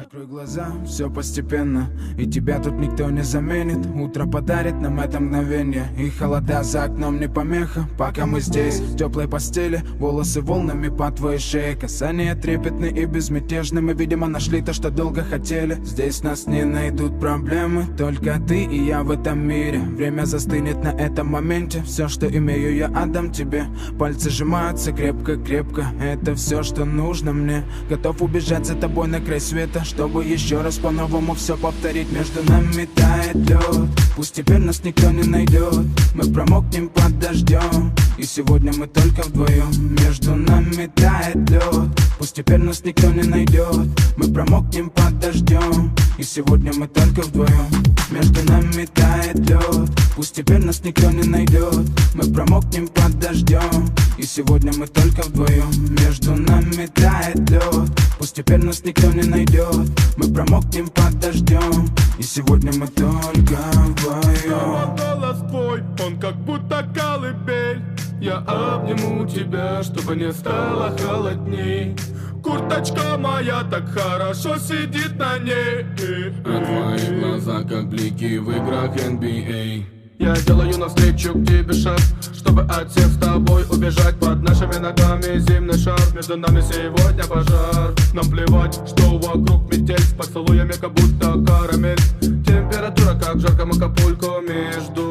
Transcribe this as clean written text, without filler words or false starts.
Закрой глаза, все постепенно, и тебя тут никто не заменит. Утро подарит нам это мгновение, и холода за окном не помеха. Пока мы здесь, в теплой постели, волосы волнами по твоей шее. Касания трепетны и безмятежны, мы, видимо, нашли то, что долго хотели. Здесь нас не найдут проблемы, только ты и я в этом мире. Время застынет на этом моменте, все, что имею, я отдам тебе. Пальцы сжимаются крепко-крепко, это все, что нужно мне. Готов убежать за тобой на край света, чтобы еще раз по-новому все повторить. Между нами тает лед, пусть теперь нас никто не найдет. Мы промокнем под дождем, и сегодня мы только вдвоем. Между нами тает лед, пусть теперь нас никто не найдет. Мы промокнем под дождем, и сегодня мы только вдвоем. Между нами тает лед, пусть теперь нас никто не найдет. Мы промокнем под дождем, и сегодня мы только вдвоем. Между нами тает лед, пусть теперь нас никто не найдет. Мы промокнем под дождем, и сегодня мы только вдвоем. Голос твой, он как будто колыбель. Я обниму тебя, чтобы не стало холодней. Курточка моя так хорошо сидит на ней. А твои глаза как блики в играх NBA. Я делаю навстречу к тебе шаг, чтобы от всех с тобой убежать. Под нашими ногами зимний шар, между нами сегодня пожар. Нам плевать, что вокруг метель, с поцелуями как будто карамель. Температура как в жарком Акапулько. Между